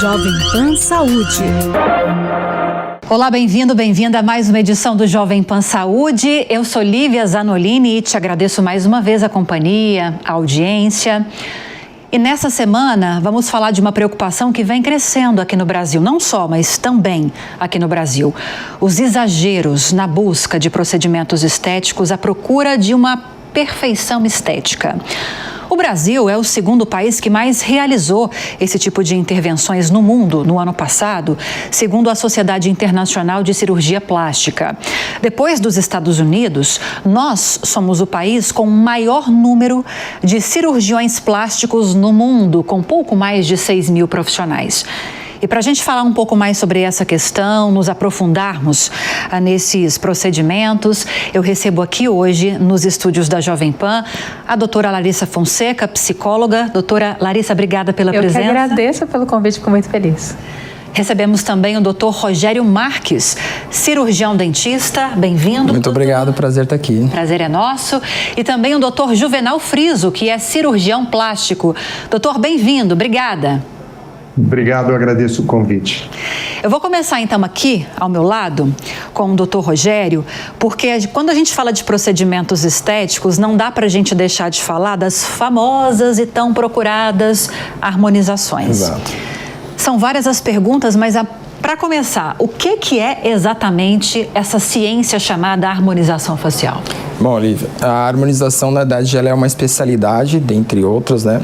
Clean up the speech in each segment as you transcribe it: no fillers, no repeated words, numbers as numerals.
Jovem Pan Saúde. Olá, bem-vindo, bem-vinda a mais uma edição do Jovem Pan Saúde. Eu sou Lívia Zanolini e te agradeço mais uma vez a companhia, a audiência. E nessa semana vamos falar de uma preocupação que vem crescendo aqui no Brasil, não só, mas também aqui no Brasil. Os exageros na busca de procedimentos estéticos à procura de uma perfeição estética. O Brasil é o segundo país que mais realizou esse tipo de intervenções no mundo no ano passado, segundo a Sociedade Internacional de Cirurgia Plástica. Depois dos Estados Unidos, nós somos o país com o maior número de cirurgiões plásticos no mundo, com pouco mais de 6 mil profissionais. E para a gente falar um pouco mais sobre essa questão, nos aprofundarmos nesses procedimentos, eu recebo aqui hoje, nos estúdios da Jovem Pan, a doutora Larissa Fonseca, psicóloga. Doutora Larissa, obrigada pela presença. Eu que agradeço pelo convite, fico muito feliz. Recebemos também o Dr. Rogério Marques, cirurgião dentista. Bem-vindo. Muito obrigado, prazer estar aqui. Prazer é nosso. E também o Dr. Juvenal Friso, que é cirurgião plástico. Doutor, bem-vindo, obrigada. Obrigado, eu agradeço o convite. Eu vou começar então aqui, ao meu lado, com o Dr. Rogério, porque quando a gente fala de procedimentos estéticos, não dá para a gente deixar de falar das famosas e tão procuradas harmonizações. Exato. São várias as perguntas, mas para começar, o que é exatamente essa ciência chamada harmonização facial? Bom, Olivia, a harmonização, na verdade, ela é uma especialidade, dentre outras, né?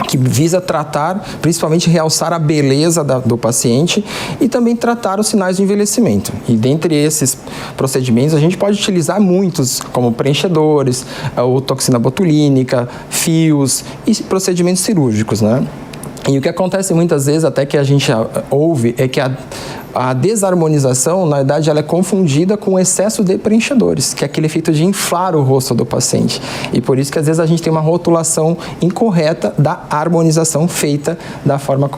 Que visa tratar, principalmente realçar a beleza do paciente e também tratar os sinais de envelhecimento. E dentre esses procedimentos, a gente pode utilizar muitos, como preenchedores, ou toxina botulínica, fios e procedimentos cirúrgicos, né? E o que acontece muitas vezes, até que a gente ouve, é que a desarmonização, na verdade, ela é confundida com o excesso de preenchedores, que é aquele efeito de inflar o rosto do paciente. E por isso que, às vezes, a gente tem uma rotulação incorreta da harmonização feita da forma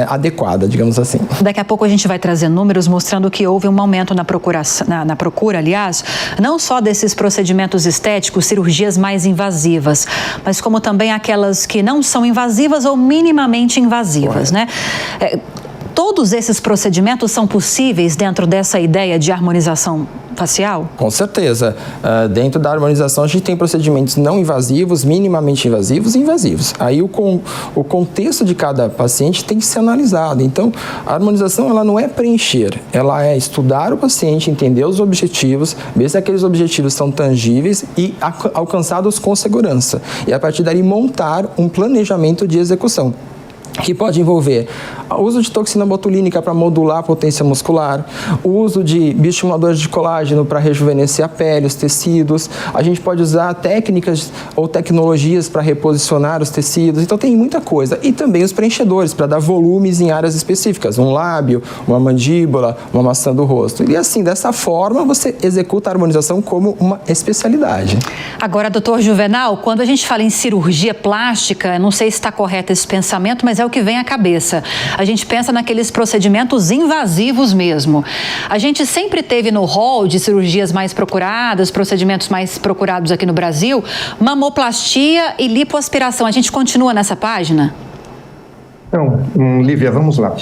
adequada, digamos assim. Daqui a pouco a gente vai trazer números mostrando que houve um aumento na procura, aliás, não só desses procedimentos estéticos, cirurgias mais invasivas, mas como também aquelas que não são invasivas ou minimamente invasivas, né? Todos esses procedimentos são possíveis dentro dessa ideia de harmonização facial? Com certeza. Dentro da harmonização, a gente tem procedimentos não invasivos, minimamente invasivos e invasivos. Aí o contexto de cada paciente tem que ser analisado. Então, a harmonização ela não é preencher, ela é estudar o paciente, entender os objetivos, ver se aqueles objetivos são tangíveis e alcançados com segurança. E, a partir daí, montar um planejamento de execução, que pode envolver o uso de toxina botulínica para modular a potência muscular, o uso de bioestimuladores de colágeno para rejuvenescer a pele, os tecidos. A gente pode usar técnicas ou tecnologias para reposicionar os tecidos. Então, tem muita coisa. E também os preenchedores para dar volumes em áreas específicas, um lábio, uma mandíbula, uma maçã do rosto. E assim, dessa forma, você executa a harmonização como uma especialidade. Agora, doutor Juvenal, quando a gente fala em cirurgia plástica, não sei se está correto esse pensamento, mas é o que vem à cabeça. A gente pensa naqueles procedimentos invasivos mesmo. A gente sempre teve no hall de cirurgias mais procuradas, procedimentos mais procurados aqui no Brasil, mamoplastia e lipoaspiração. A gente continua nessa página? Então, Lívia, vamos lá.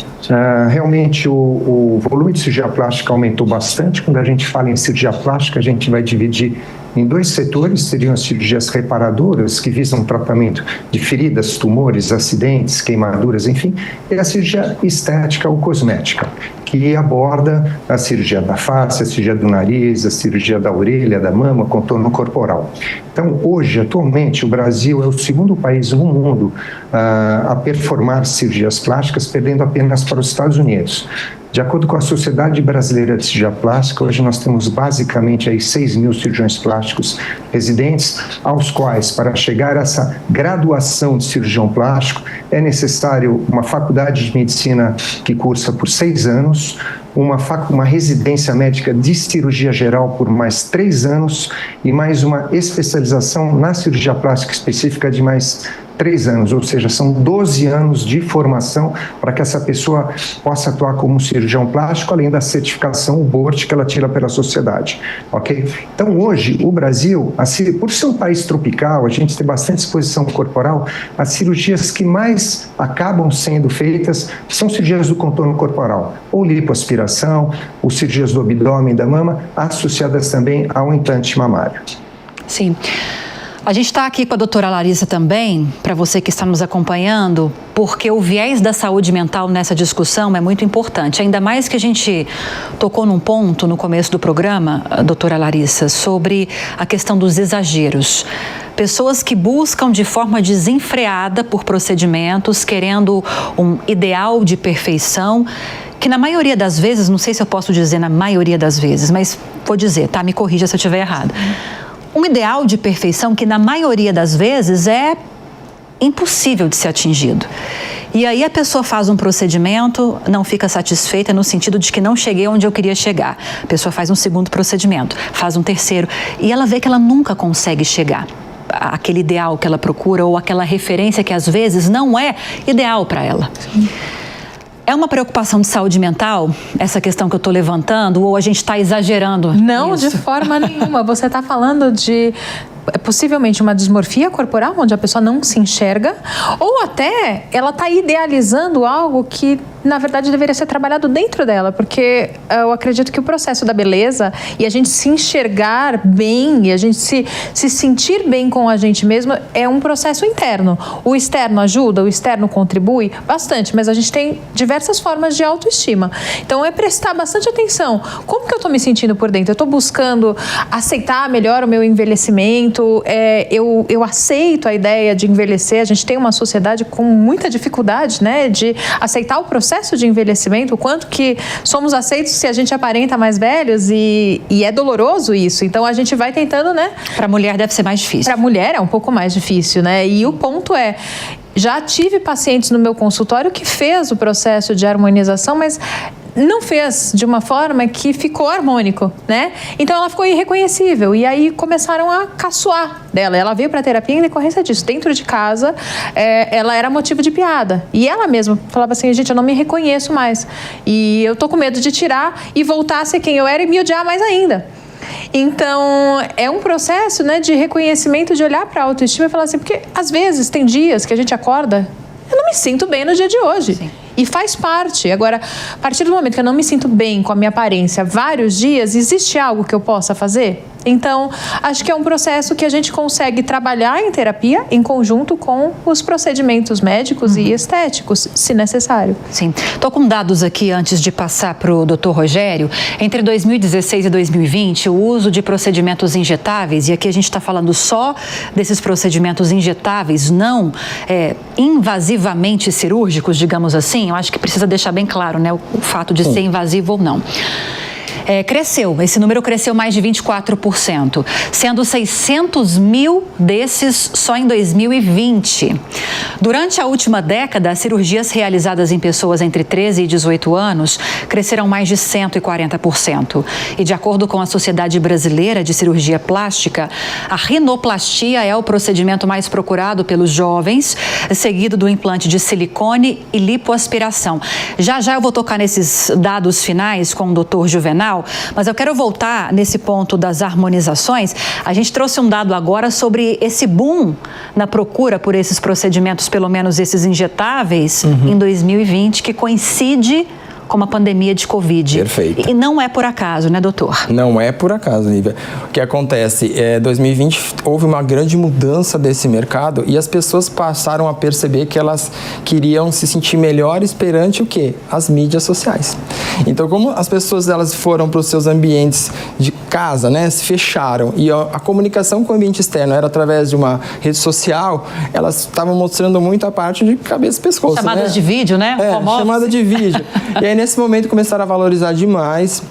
Realmente o volume de cirurgia plástica aumentou bastante. Quando a gente fala em cirurgia plástica, a gente vai dividir em dois setores, seriam as cirurgias reparadoras, que visam tratamento de feridas, tumores, acidentes, queimaduras, enfim, e a cirurgia estética ou cosmética, que aborda a cirurgia da face, a cirurgia do nariz, a cirurgia da orelha, da mama, contorno corporal. Então, hoje, atualmente, o Brasil é o segundo país no mundo a performar cirurgias plásticas, perdendo apenas para os Estados Unidos. De acordo com a Sociedade Brasileira de Cirurgia Plástica, hoje nós temos basicamente aí 6 mil cirurgiões plásticos residentes, aos quais, para chegar a essa graduação de cirurgião plástico, é necessário uma faculdade de medicina que cursa por 6 anos, uma residência médica de cirurgia geral por mais 3 anos e mais uma especialização na cirurgia plástica específica de mais 3 anos, ou seja, são 12 anos de formação para que essa pessoa possa atuar como cirurgião plástico, além da certificação, o board que ela tira pela sociedade, ok? Então, hoje, o Brasil, por ser um país tropical, a gente tem bastante exposição corporal, as cirurgias que mais acabam sendo feitas são cirurgias do contorno corporal, ou lipoaspiração, ou cirurgias do abdômen, da mama, associadas também ao implante mamário. Sim. A gente está aqui com a doutora Larissa também, para você que está nos acompanhando, porque o viés da saúde mental nessa discussão é muito importante. Ainda mais que a gente tocou num ponto no começo do programa, doutora Larissa, sobre a questão dos exageros. Pessoas que buscam de forma desenfreada por procedimentos, querendo um ideal de perfeição, que na maioria das vezes, não sei se eu posso dizer na maioria das vezes, mas vou dizer, tá? Me corrija se eu estiver errada. Um ideal de perfeição que, na maioria das vezes, é impossível de ser atingido. E aí a pessoa faz um procedimento, não fica satisfeita no sentido de que não cheguei onde eu queria chegar. A pessoa faz um segundo procedimento, faz um terceiro, e ela vê que ela nunca consegue chegar àquele ideal que ela procura ou aquela referência que, às vezes, não é ideal para ela. Sim. É uma preocupação de saúde mental, essa questão que eu estou levantando, ou a gente está exagerando? Não, nisso? de forma nenhuma. Você está falando de possivelmente uma dismorfia corporal, onde a pessoa não se enxerga, ou até ela está idealizando algo que, na verdade, deveria ser trabalhado dentro dela, porque eu acredito que o processo da beleza e a gente se enxergar bem e a gente se sentir bem com a gente mesmo é um processo interno. O externo ajuda, o externo contribui bastante, mas a gente tem diversas formas de autoestima. Então, é prestar bastante atenção. Como que eu estou me sentindo por dentro? Eu estou buscando aceitar melhor o meu envelhecimento? Eu aceito a ideia de envelhecer. A gente tem uma sociedade com muita dificuldade, né, de aceitar o processo de envelhecimento, o quanto que somos aceitos se a gente aparenta mais velhos e é doloroso isso. Então a gente vai tentando, né? Para a mulher deve ser mais difícil. Para a mulher é um pouco mais difícil, né? E o ponto é, já tive pacientes no meu consultório que fez o processo de harmonização, mas não fez de uma forma que ficou harmônico, né? Então ela ficou irreconhecível e aí começaram a caçoar dela. Ela veio para a terapia em decorrência disso. Dentro de casa, ela era motivo de piada. E ela mesma falava assim, gente, eu não me reconheço mais. E eu tô com medo de tirar e voltar a ser quem eu era e me odiar mais ainda. Então, é um processo, né, de reconhecimento, de olhar para a autoestima e falar assim, porque às vezes tem dias que a gente acorda, eu não me sinto bem no dia de hoje. Sim. E faz parte. Agora, a partir do momento que eu não me sinto bem com a minha aparência vários dias, existe algo que eu possa fazer? Então, acho que é um processo que a gente consegue trabalhar em terapia em conjunto com os procedimentos médicos e estéticos, se necessário. Sim. Estou com dados aqui antes de passar para o Dr. Rogério. Entre 2016 e 2020, o uso de procedimentos injetáveis, e aqui a gente está falando só desses procedimentos injetáveis, não invasivamente cirúrgicos, digamos assim. Eu acho que precisa deixar bem claro, né, o fato de ser invasivo ou não. Cresceu, esse número cresceu mais de 24%, sendo 600 mil desses só em 2020. Durante a última década, as cirurgias realizadas em pessoas entre 13 e 18 anos cresceram mais de 140%. E de acordo com a Sociedade Brasileira de Cirurgia Plástica, a rinoplastia é o procedimento mais procurado pelos jovens, seguido do implante de silicone e lipoaspiração. Já eu vou tocar nesses dados finais com o Dr. Juvenal, mas eu quero voltar nesse ponto das harmonizações. A gente trouxe um dado agora sobre esse boom na procura por esses procedimentos, pelo menos esses injetáveis, em 2020, que coincide com a pandemia de Covid. Perfeito. E não é por acaso, né, doutor? Não é por acaso, Lívia. O que acontece, 2020 houve uma grande mudança desse mercado e as pessoas passaram a perceber que elas queriam se sentir melhores perante o quê? As mídias sociais. Então, como as pessoas elas foram para os seus ambientes de casa, né, se fecharam e a comunicação com o ambiente externo era através de uma rede social, elas estavam mostrando muito a parte de cabeça e pescoço. Chamadas de vídeo, né? Chamada de vídeo. E aí, nesse momento, começaram a valorizar demais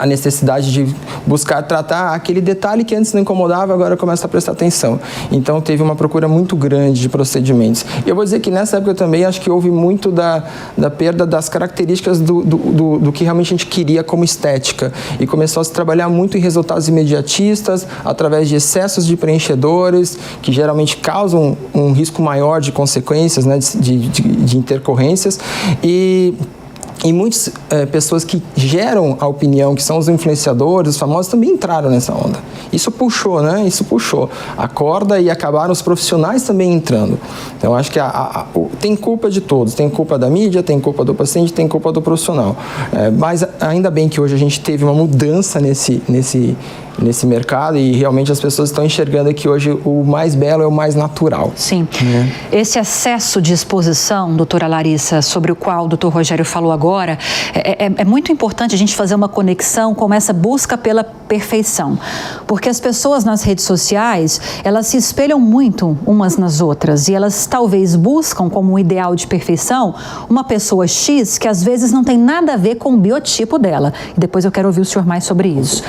a necessidade de buscar tratar aquele detalhe que antes não incomodava, agora começa a prestar atenção. Então, teve uma procura muito grande de procedimentos. E eu vou dizer que nessa época também acho que houve muito da perda das características do que realmente a gente queria como estética. E começou a se trabalhar muito em resultados imediatistas, através de excessos de preenchedores, que geralmente causam um risco maior de consequências, né, de intercorrências. E muitas pessoas que geram a opinião, que são os influenciadores, os famosos, também entraram nessa onda. Isso puxou, né? Isso puxou a corda e acabaram os profissionais também entrando. Então, acho que tem culpa de todos. Tem culpa da mídia, tem culpa do paciente, tem culpa do profissional. Mas ainda bem que hoje a gente teve uma mudança nesse mercado e realmente as pessoas estão enxergando que hoje o mais belo é o mais natural. Sim. Esse excesso de exposição, doutora Larissa, sobre o qual o doutor Rogério falou agora, é muito importante a gente fazer uma conexão com essa busca pela perfeição. Porque as pessoas nas redes sociais, elas se espelham muito umas nas outras e elas talvez buscam como um ideal de perfeição uma pessoa X que às vezes não tem nada a ver com o biotipo dela. E depois eu quero ouvir o senhor mais sobre isso.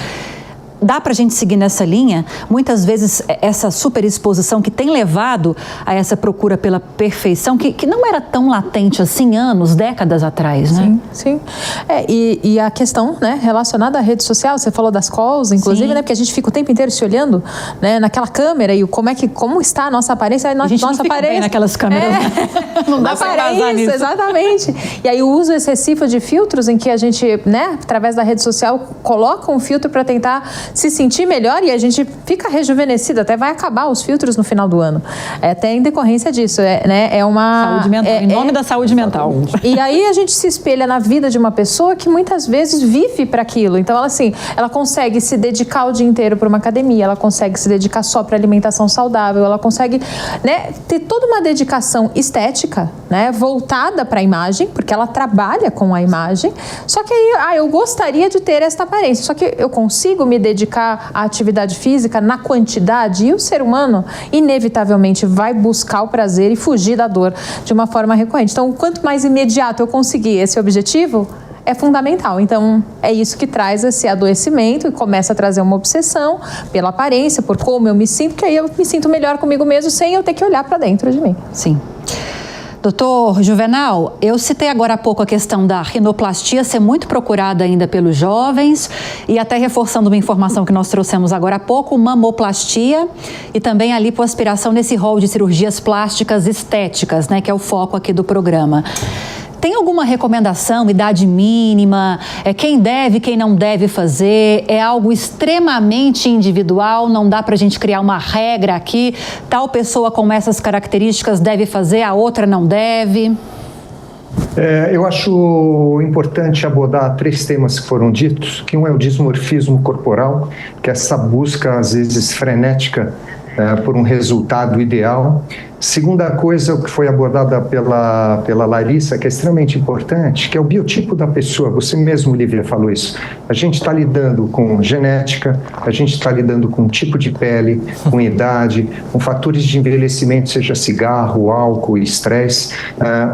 Dá para a gente seguir nessa linha? Muitas vezes essa superexposição que tem levado a essa procura pela perfeição, que não era tão latente assim anos, décadas atrás, né? Sim. E a questão, né, relacionada à rede social, você falou das calls, inclusive, né, porque a gente fica o tempo inteiro se olhando, né, naquela câmera e como está a nossa aparência. A gente nossa aparência bem naquelas câmeras. Né? Não dá para vazar nisso. Exatamente. E aí o uso excessivo de filtros em que a gente, né, através da rede social, coloca um filtro para tentar se sentir melhor e a gente fica rejuvenescido, até vai acabar os filtros no final do ano. Até em decorrência disso, né? É uma... Saúde mental, em nome da saúde mental. E aí a gente se espelha na vida de uma pessoa que muitas vezes vive para aquilo. Então, ela consegue se dedicar o dia inteiro para uma academia, ela consegue se dedicar só para alimentação saudável, ela consegue, né, ter toda uma dedicação estética, né, voltada para a imagem, porque ela trabalha com a imagem. Só que aí, eu gostaria de ter esta aparência, só que eu consigo me dedicar à atividade física na quantidade e o ser humano inevitavelmente vai buscar o prazer e fugir da dor de uma forma recorrente. Então, quanto mais imediato eu conseguir esse objetivo, é fundamental. Então, é isso que traz esse adoecimento e começa a trazer uma obsessão pela aparência, por como eu me sinto, que aí eu me sinto melhor comigo mesmo sem eu ter que olhar para dentro de mim. Sim. Doutor Juvenal, eu citei agora há pouco a questão da rinoplastia ser muito procurada ainda pelos jovens e até reforçando uma informação que nós trouxemos agora há pouco, mamoplastia e também a lipoaspiração nesse rol de cirurgias plásticas estéticas, né, que é o foco aqui do programa. Tem alguma recomendação, idade mínima, quem deve, quem não deve fazer? É algo extremamente individual, não dá para a gente criar uma regra aqui, tal pessoa com essas características deve fazer, a outra não deve? Eu acho importante abordar 3 temas que foram ditos, que um é o dismorfismo corporal, que é essa busca, às vezes, frenética por um resultado ideal. Segunda coisa, o que foi abordada pela Larissa, que é extremamente importante, que é o biotipo da pessoa. Você mesmo, Lívia, falou isso. A gente está lidando com genética, a gente está lidando com tipo de pele, com idade, com fatores de envelhecimento, seja cigarro, álcool, estresse.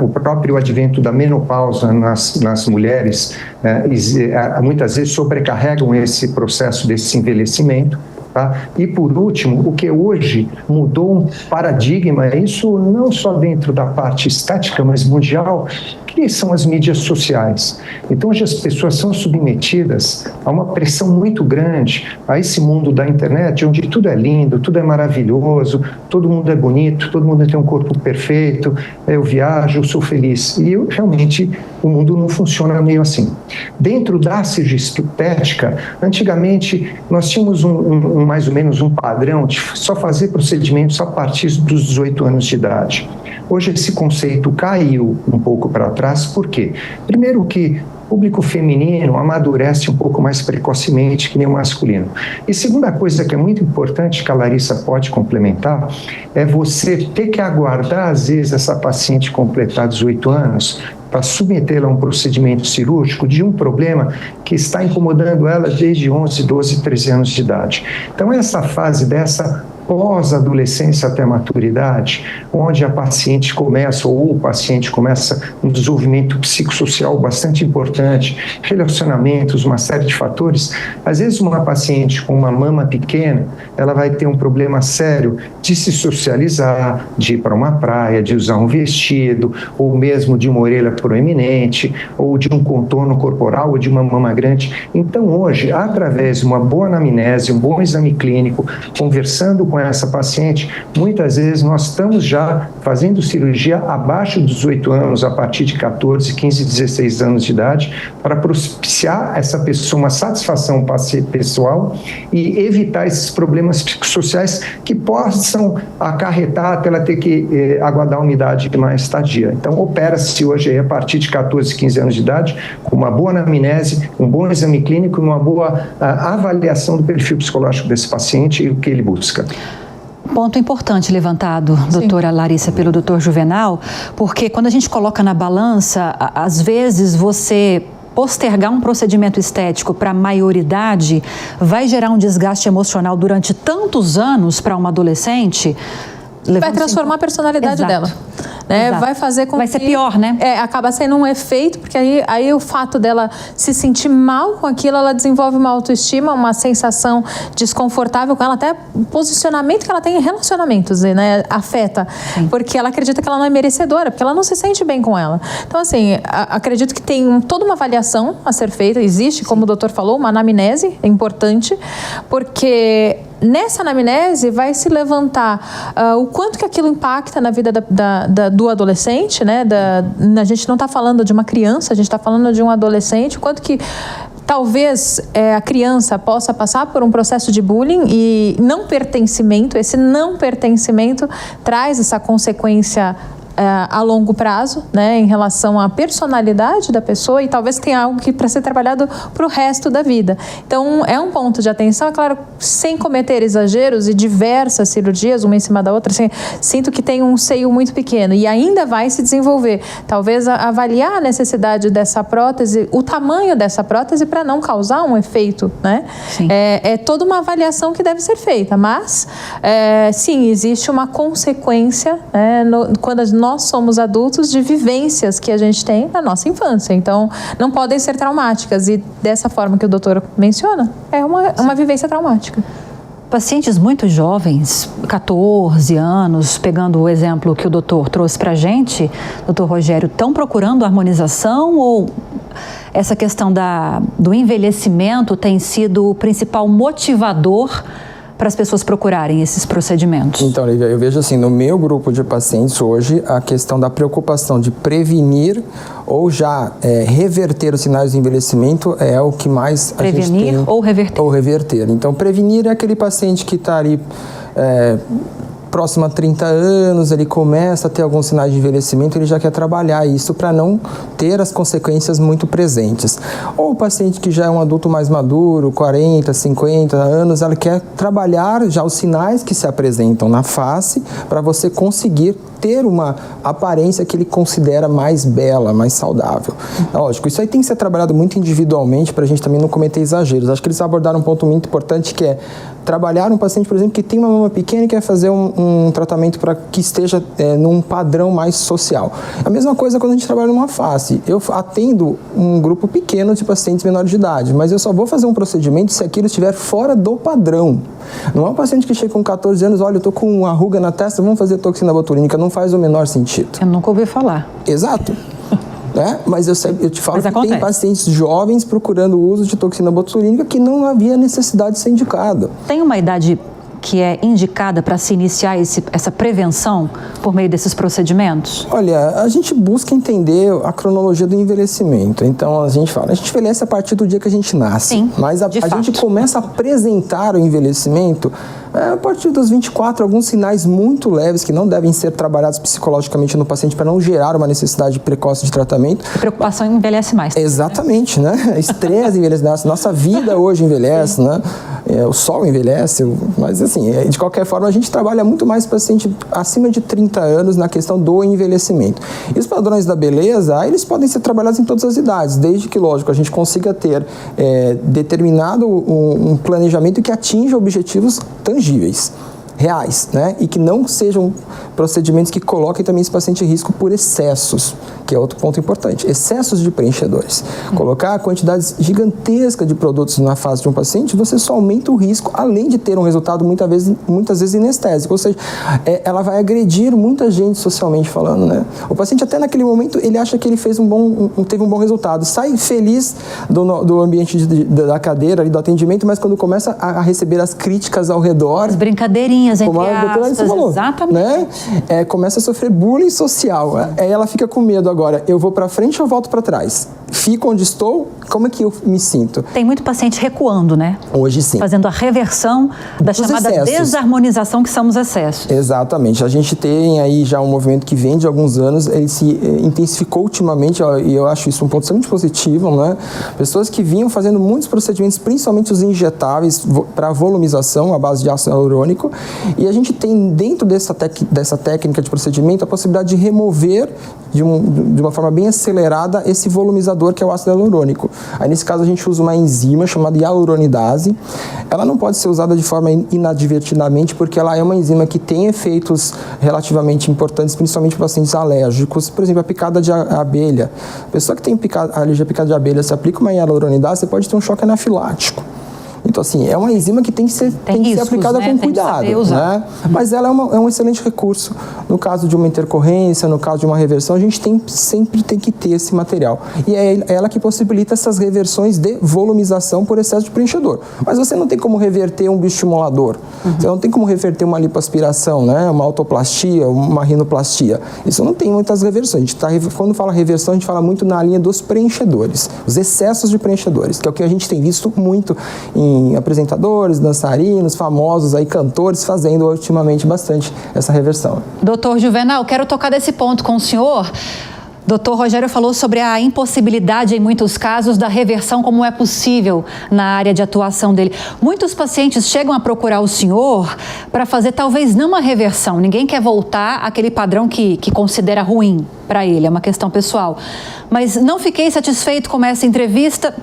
O próprio advento da menopausa nas mulheres, muitas vezes sobrecarregam esse processo desse envelhecimento. Tá? E, por último, o que hoje mudou um paradigma, isso não só dentro da parte estética, mas mundial, que são as mídias sociais. Então, hoje as pessoas são submetidas a uma pressão muito grande, a esse mundo da internet, onde tudo é lindo, tudo é maravilhoso, todo mundo é bonito, todo mundo tem um corpo perfeito, eu viajo, eu sou feliz. E realmente o mundo não funciona meio assim. Dentro da cirurgia estética, antigamente nós tínhamos mais ou menos um padrão de só fazer procedimentos a partir dos 18 anos de idade. Hoje esse conceito caiu um pouco para trás, por quê? Primeiro que o público feminino amadurece um pouco mais precocemente que nem o masculino. E segunda coisa que é muito importante, que a Larissa pode complementar, é você ter que aguardar, às vezes, essa paciente completar 18 anos para submetê-la a um procedimento cirúrgico de um problema que está incomodando ela desde 11, 12, 13 anos de idade. Então, essa fase dessa pós-adolescência até a maturidade, onde a paciente começa, ou o paciente começa um desenvolvimento psicossocial bastante importante, relacionamentos, uma série de fatores. Às vezes uma paciente com uma mama pequena, ela vai ter um problema sério de se socializar, de ir para uma praia, de usar um vestido, ou mesmo de uma orelha proeminente, ou de um contorno corporal, ou de uma mama grande. Então hoje, através de uma boa anamnese, um bom exame clínico, conversando com essa paciente, muitas vezes nós estamos já fazendo cirurgia abaixo dos 18 anos, a partir de 14, 15, 16 anos de idade, para propiciar essa pessoa uma satisfação pessoal e evitar esses problemas psicossociais que possam acarretar até ela ter que aguardar uma idade mais tardia. Então, opera-se hoje aí, a partir de 14, 15 anos de idade, com uma boa anamnese, um bom exame clínico e uma boa avaliação do perfil psicológico desse paciente e o que ele busca. Ponto importante levantado, doutora Larissa, pelo doutor Juvenal, porque quando a gente coloca na balança, às vezes você postergar um procedimento estético para a maioridade vai gerar um desgaste emocional durante tantos anos para uma adolescente. Vai transformar a personalidade dela. Né? Vai fazer com vai ser pior, né? Acaba sendo um efeito, porque aí o fato dela se sentir mal com aquilo, ela desenvolve uma autoestima, uma sensação desconfortável com ela, até o posicionamento que ela tem em relacionamentos, né? Afeta. Sim. Porque ela acredita que ela não é merecedora, porque ela não se sente bem com ela. Então, assim, acredito que tem toda uma avaliação a ser feita, existe, como o doutor falou, uma anamnese importante, porque nessa anamnese vai se levantar o quanto que aquilo impacta na vida do adolescente, né? A gente não está falando de uma criança, a gente está falando de um adolescente, o quanto que talvez a criança possa passar por um processo de bullying e não pertencimento, esse não pertencimento traz essa consequência a longo prazo, né, em relação à personalidade da pessoa, e talvez tenha algo que para ser trabalhado para o resto da vida. Então, é um ponto de atenção, é claro, sem cometer exageros e diversas cirurgias, uma em cima da outra, assim, sinto que tem um seio muito pequeno e ainda vai se desenvolver. Talvez avaliar a necessidade dessa prótese, o tamanho dessa prótese para não causar um efeito, né? É toda uma avaliação que deve ser feita, mas sim, existe uma consequência, né, quando nós somos adultos, de vivências que a gente tem na nossa infância. Então, não podem ser traumáticas. E dessa forma que o doutor menciona, é uma vivência traumática. Pacientes muito jovens, 14 anos, pegando o exemplo que o doutor trouxe para a gente, doutor Rogério, estão procurando harmonização, ou essa questão do envelhecimento tem sido o principal motivador para as pessoas procurarem esses procedimentos? Então, Lívia, eu vejo assim, no meu grupo de pacientes hoje, a questão da preocupação de prevenir ou já reverter os sinais de envelhecimento é o que mais prevenir a gente tem. Ou reverter? Ou reverter. Então, prevenir é aquele paciente que está ali próximo a 30 anos, ele começa a ter alguns sinais de envelhecimento, ele já quer trabalhar isso para não ter as consequências muito presentes. Ou o paciente que já é um adulto mais maduro, 40, 50 anos, ela quer trabalhar já os sinais que se apresentam na face para você conseguir ter uma aparência que ele considera mais bela, mais saudável. Lógico, isso aí tem que ser trabalhado muito individualmente para a gente também não cometer exageros. Acho que eles abordaram um ponto muito importante, que é trabalhar um paciente, por exemplo, que tem uma mama pequena e quer fazer um tratamento para que esteja num padrão mais social. A mesma coisa quando a gente trabalha numa face. Eu atendo um grupo pequeno de pacientes menores de idade, mas eu só vou fazer um procedimento se aquilo estiver fora do padrão. Não é um paciente que chega com 14 anos, olha, eu estou com uma ruga na testa, vamos fazer toxina botulínica. Não faz o menor sentido. Eu nunca ouvi falar. Exato. Mas eu te falo que tem pacientes jovens procurando o uso de toxina botulínica que não havia necessidade de ser indicado. Tem uma idade que é indicada para se iniciar essa prevenção por meio desses procedimentos? Olha, a gente busca entender a cronologia do envelhecimento. Então, a gente envelhece a partir do dia que a gente nasce. Sim, mas a gente começa a apresentar o envelhecimento a partir dos 24, alguns sinais muito leves que não devem ser trabalhados psicologicamente no paciente para não gerar uma necessidade precoce de tratamento. A preocupação envelhece mais. Exatamente, né? Estresse envelhece, nossa vida hoje envelhece, né? O sol envelhece, mas assim, de qualquer forma, a gente trabalha muito mais paciente acima de 30 anos na questão do envelhecimento. E os padrões da beleza, eles podem ser trabalhados em todas as idades, desde que, lógico, a gente consiga ter determinado um planejamento que atinja objetivos tangíveis. reais, né? E que não sejam procedimentos que coloquem também esse paciente em risco por excessos, que é outro ponto importante. Excessos de preenchedores. Colocar quantidades gigantescas de produtos na fase de um paciente, você só aumenta o risco, além de ter um resultado muitas vezes inestésico. Ou seja, ela vai agredir muita gente socialmente falando, né? O paciente até naquele momento, ele acha que ele teve um bom resultado. Sai feliz do ambiente da cadeira, ali, do atendimento, mas quando começa a receber as críticas ao redor... As brincadeirinhas, entre aspas, falou, exatamente. Né? Começa a sofrer bullying social. Aí ela fica com medo agora, eu vou para frente ou volto para trás? Fico onde estou? Como é que eu me sinto? Tem muito paciente recuando, né? Hoje sim. Fazendo a reversão da chamada desarmonização, que são os excessos. Exatamente. A gente tem aí já um movimento que vem de alguns anos, ele se intensificou ultimamente, e eu acho isso um ponto extremamente positivo, né? Pessoas que vinham fazendo muitos procedimentos, principalmente os injetáveis, para volumização, à base de ácido hialurônico, e a gente tem dentro dessa técnica de procedimento a possibilidade de remover de uma forma bem acelerada esse volumizador que é o ácido hialurônico. Aí nesse caso a gente usa uma enzima chamada hialuronidase. Ela não pode ser usada de forma inadvertidamente porque ela é uma enzima que tem efeitos relativamente importantes, principalmente para pacientes alérgicos. Por exemplo, a picada de abelha. A pessoa que tem alergia à picada de abelha, se aplica uma hialuronidase, você pode ter um choque anafilático. Então, assim, é uma enzima que tem que ser aplicada com cuidado, né? Mas ela é um excelente recurso. No caso de uma intercorrência, no caso de uma reversão, a gente sempre tem que ter esse material. E é ela que possibilita essas reversões de volumização por excesso de preenchedor. Mas você não tem como reverter um bioestimulador. Você não tem como reverter uma lipoaspiração, né? Uma autoplastia, uma rinoplastia. Isso não tem muitas reversões. Quando fala reversão, a gente fala muito na linha dos preenchedores. Os excessos de preenchedores, que é o que a gente tem visto muito em apresentadores, dançarinos, famosos, aí, cantores, fazendo ultimamente bastante essa reversão. Doutor Juvenal, quero tocar desse ponto com o senhor. Doutor Rogério falou sobre a impossibilidade, em muitos casos, da reversão, como é possível na área de atuação dele. Muitos pacientes chegam a procurar o senhor para fazer, talvez, não uma reversão. Ninguém quer voltar àquele padrão que considera ruim para ele, é uma questão pessoal. Mas não fiquei satisfeito com essa entrevista.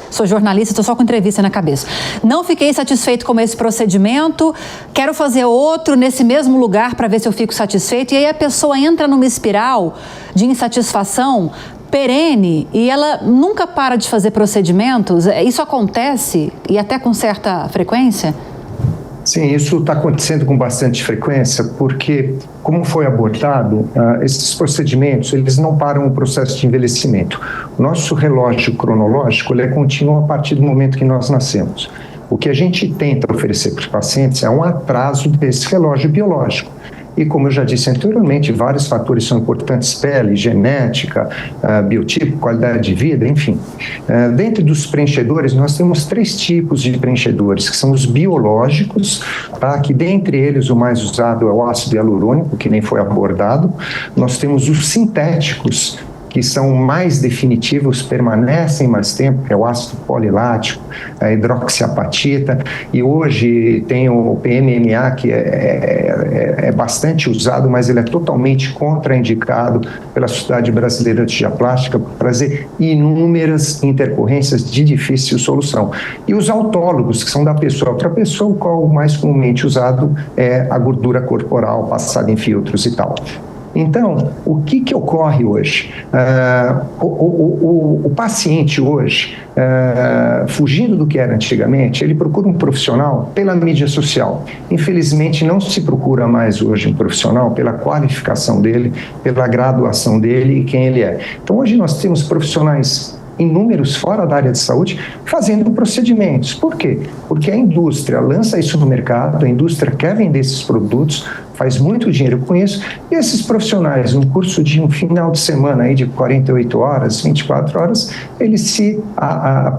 Sou jornalista, estou só com entrevista na cabeça. Não fiquei satisfeito com esse procedimento, quero fazer outro nesse mesmo lugar para ver se eu fico satisfeito. E aí a pessoa entra numa espiral de insatisfação perene e ela nunca para de fazer procedimentos. Isso acontece e até com certa frequência? Sim, isso está acontecendo com bastante frequência, porque, como foi abordado, esses procedimentos, eles não param o processo de envelhecimento. O nosso relógio cronológico, ele é contínuo a partir do momento que nós nascemos. O que a gente tenta oferecer para os pacientes é um atraso desse relógio biológico. E, como eu já disse anteriormente, vários fatores são importantes: pele, genética, biotipo, qualidade de vida, enfim. Dentro dos preenchedores, nós temos 3 tipos de preenchedores, que são os biológicos, tá? Que dentre eles o mais usado é o ácido hialurônico, que nem foi abordado. Nós temos os sintéticos, que são mais definitivos, permanecem mais tempo, que é o ácido polilático, a hidroxiapatita, e hoje tem o PMMA, que é bastante usado, mas ele é totalmente contraindicado pela Sociedade Brasileira de Cirurgia Plástica por trazer inúmeras intercorrências de difícil solução. E os autólogos, que são da pessoa para pessoa, o qual o mais comumente usado é a gordura corporal passada em filtros e tal. Então, o que ocorre hoje? O paciente hoje, fugindo do que era antigamente, ele procura um profissional pela mídia social. Infelizmente, não se procura mais hoje um profissional pela qualificação dele, pela graduação dele e quem ele é. Então, hoje nós temos profissionais inúmeros fora da área de saúde fazendo procedimentos. Por quê? Porque a indústria lança isso no mercado, a indústria quer vender esses produtos, faz muito dinheiro com isso, e esses profissionais, um curso de um final de semana aí de 48 horas, 24 horas, ele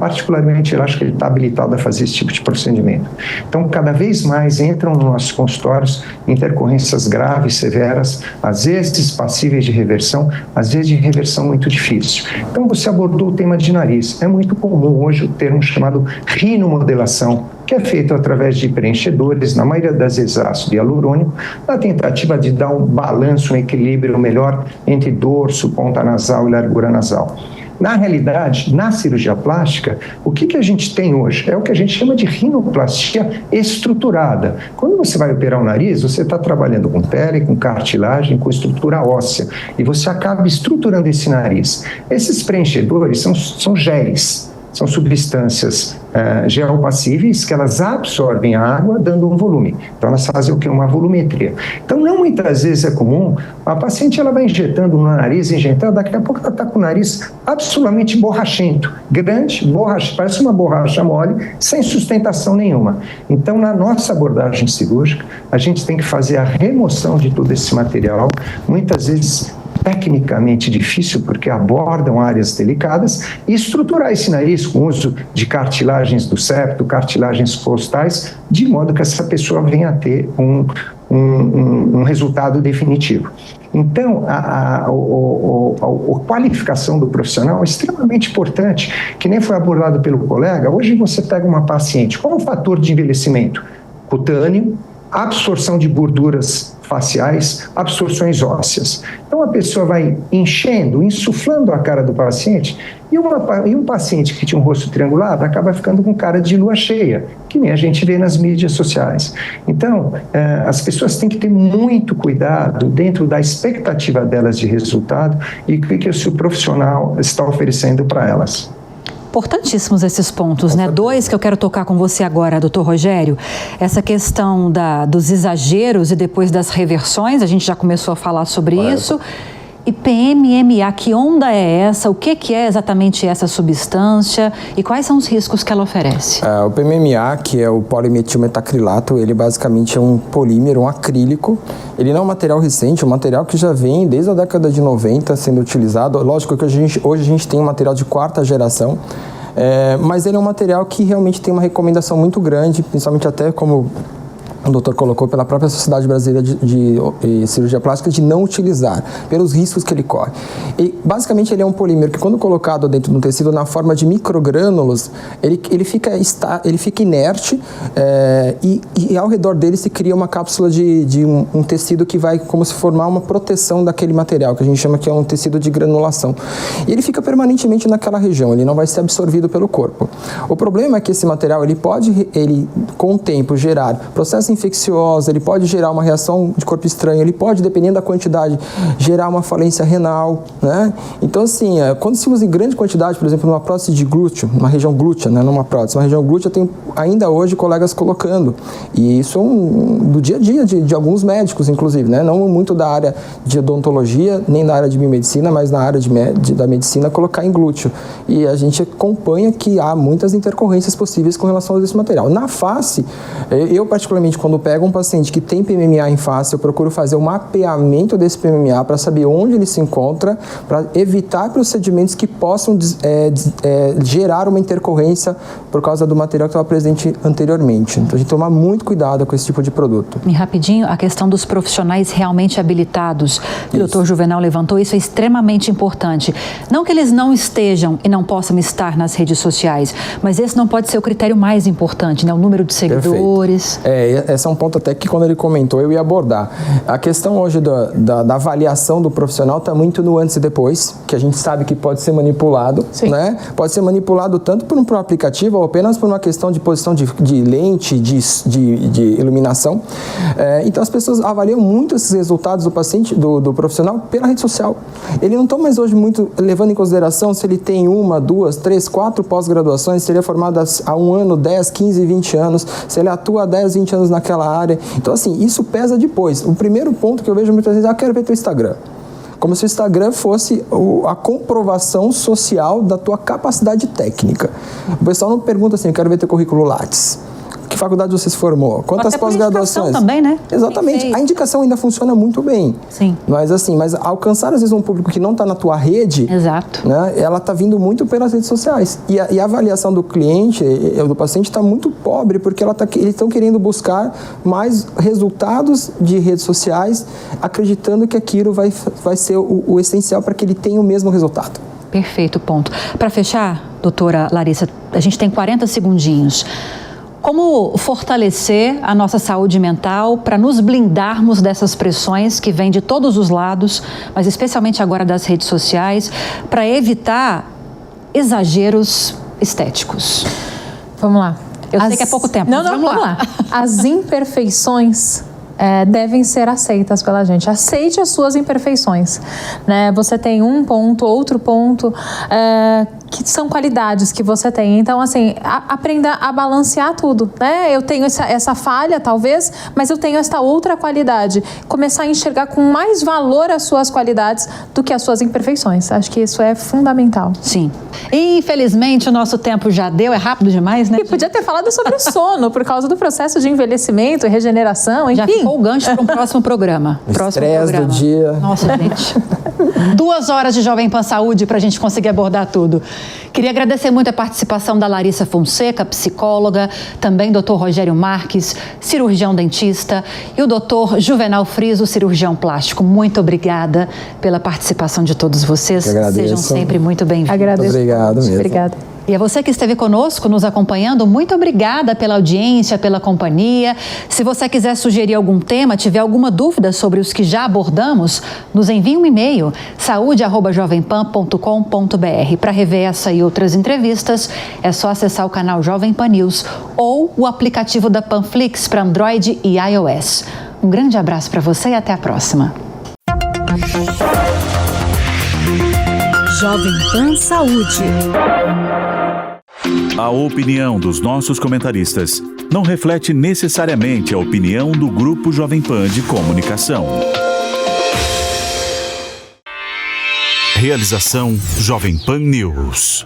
particularmente, eu acho que ele está habilitado a fazer esse tipo de procedimento. Então, cada vez mais entram nos nossos consultórios intercorrências graves, severas, às vezes passíveis de reversão, às vezes de reversão muito difícil. Então, você abordou o tema de nariz. É muito comum hoje o termo chamado rinomodelação, que é feito através de preenchedores, na maioria das vezes ácido hialurônico, na tentativa de dar um balanço, um equilíbrio melhor entre dorso, ponta nasal e largura nasal. Na realidade, na cirurgia plástica, o que a gente tem hoje? É o que a gente chama de rinoplastia estruturada. Quando você vai operar o nariz, você está trabalhando com pele, com cartilagem, com estrutura óssea, e você acaba estruturando esse nariz. Esses preenchedores são géis, são substâncias geopassíveis que elas absorvem a água dando um volume. Então elas fazem o que? Uma volumetria. Então não muitas vezes é comum, a paciente ela vai injetando no nariz, daqui a pouco ela está com o nariz absolutamente borrachento, grande, parece uma borracha mole, sem sustentação nenhuma. Então na nossa abordagem cirúrgica, a gente tem que fazer a remoção de todo esse material, muitas vezes tecnicamente difícil, porque abordam áreas delicadas, e estruturar esse nariz com uso de cartilagens do septo, cartilagens costais, de modo que essa pessoa venha a ter um resultado definitivo. Então, a qualificação do profissional é extremamente importante, que nem foi abordado pelo colega. Hoje você pega uma paciente, qual é o fator de envelhecimento? Cutâneo, absorção de gorduras faciais, absorções ósseas. Então a pessoa vai enchendo, insuflando a cara do paciente, e um paciente que tinha um rosto triangular acaba ficando com cara de lua cheia, que nem a gente vê nas mídias sociais. Então, as pessoas têm que ter muito cuidado dentro da expectativa delas de resultado e o que o profissional está oferecendo para elas. Importantíssimos esses pontos, né? 2 que eu quero tocar com você agora, doutor Rogério. Essa questão dos exageros e depois das reversões, a gente já começou a falar sobre isso. E PMMA, que onda é essa? O que é exatamente essa substância? E quais são os riscos que ela oferece? O PMMA, que é o polimetilmetacrilato, ele basicamente é um polímero, um acrílico. Ele não é um material recente, é um material que já vem desde a década de 90 sendo utilizado. Lógico que hoje a gente tem um material de 4ª geração, mas ele é um material que realmente tem uma recomendação muito grande, principalmente até como o doutor colocou, pela própria Sociedade Brasileira de Cirurgia Plástica, de não utilizar, pelos riscos que ele corre. E, basicamente, ele é um polímero que, quando colocado dentro do tecido na forma de microgrânulos, ele fica inerte e ao redor dele se cria uma cápsula de um tecido que vai como se formar uma proteção daquele material, que a gente chama que é um tecido de granulação. E ele fica permanentemente naquela região, ele não vai ser absorvido pelo corpo. O problema é que esse material, ele com o tempo, gerar processo infeccioso, ele pode gerar uma reação de corpo estranho, ele pode, dependendo da quantidade, gerar uma falência renal, né? Então, assim, quando se usa em grande quantidade, por exemplo, numa prótese de glúteo, uma região glútea, né? Numa prótese, uma região glútea, tem ainda hoje colegas colocando, e isso é do dia a dia de alguns médicos, inclusive, né? Não muito da área de odontologia, nem da área de biomedicina, mas na área da medicina, colocar em glúteo. E a gente acompanha que há muitas intercorrências possíveis com relação a esse material. Na face, eu particularmente, quando pego um paciente que tem PMMA em face, eu procuro fazer um mapeamento desse PMMA para saber onde ele se encontra, para evitar procedimentos que possam gerar uma intercorrência por causa do material que estava presente anteriormente. Então, a gente toma muito cuidado com esse tipo de produto. E rapidinho, a questão dos profissionais realmente habilitados, que o doutor Juvenal levantou, isso é extremamente importante. Não que eles não estejam e não possam estar nas redes sociais, mas esse não pode ser o critério mais importante, né? O número de seguidores. Esse é um ponto até que, quando ele comentou, eu ia abordar. A questão hoje da avaliação do profissional está muito no antes e depois, que a gente sabe que pode ser manipulado, né? Pode ser manipulado tanto por um aplicativo ou apenas por uma questão de posição de lente, de iluminação. Então, as pessoas avaliam muito esses resultados do paciente, do profissional, pela rede social. Ele não está mais hoje muito levando em consideração se ele tem 1, 2, 3, 4 pós-graduações, se ele é formado há 1 ano, 10, 15, 20 anos, se ele atua há 10, 20 anos naquela área. Então, assim, isso pesa depois. O primeiro ponto que eu vejo muitas vezes é: quero ver teu Instagram. Como se o Instagram fosse a comprovação social da tua capacidade técnica. O pessoal não pergunta assim: eu quero ver teu currículo Lattes. Que faculdade você se formou? Quantas pós-graduações? Também, né? Exatamente. A indicação ainda funciona muito bem. Sim. Mas alcançar, às vezes, um público que não está na tua rede, exato, né, ela está vindo muito pelas redes sociais. E a avaliação do cliente, do paciente, está muito pobre, porque eles estão querendo buscar mais resultados de redes sociais, acreditando que aquilo vai ser o essencial para que ele tenha o mesmo resultado. Perfeito, ponto. Para fechar, doutora Larissa, a gente tem 40 segundinhos. Como fortalecer a nossa saúde mental para nos blindarmos dessas pressões que vêm de todos os lados, mas especialmente agora das redes sociais, para evitar exageros estéticos? Vamos lá. Eu sei que é pouco tempo, Não, mas vamos lá. As imperfeições devem ser aceitas pela gente. Aceite as suas imperfeições, né? Você tem um ponto, outro ponto, que são qualidades que você tem. Então, assim, aprenda a balancear tudo, né? Eu tenho essa falha, talvez, mas eu tenho esta outra qualidade. Começar a enxergar com mais valor as suas qualidades do que as suas imperfeições. Acho que isso é fundamental. Sim. Infelizmente, o nosso tempo já deu. É rápido demais, né? E podia ter falado sobre o sono, por causa do processo de envelhecimento e regeneração, enfim. Já ficou o gancho para um próximo programa. Estresse do dia. Nossa, gente. 2 horas de Jovem Pan Saúde para a gente conseguir abordar tudo. Queria agradecer muito a participação da Larissa Fonseca, psicóloga, também Dr. Rogério Marques, cirurgião dentista, e o Dr. Juvenal Friso, cirurgião plástico. Muito obrigada pela participação de todos vocês. Eu agradeço. Sejam sempre muito bem-vindos. Agradeço. Obrigado mesmo. Obrigada. E a você que esteve conosco, nos acompanhando, muito obrigada pela audiência, pela companhia. Se você quiser sugerir algum tema, tiver alguma dúvida sobre os que já abordamos, nos envie um e-mail, saude@jovempan.com.br. Para rever essa e outras entrevistas, é só acessar o canal Jovem Pan News ou o aplicativo da Panflix para Android e iOS. Um grande abraço para você e até a próxima. Jovem Pan Saúde. A opinião dos nossos comentaristas não reflete necessariamente a opinião do Grupo Jovem Pan de Comunicação. Realização Jovem Pan News.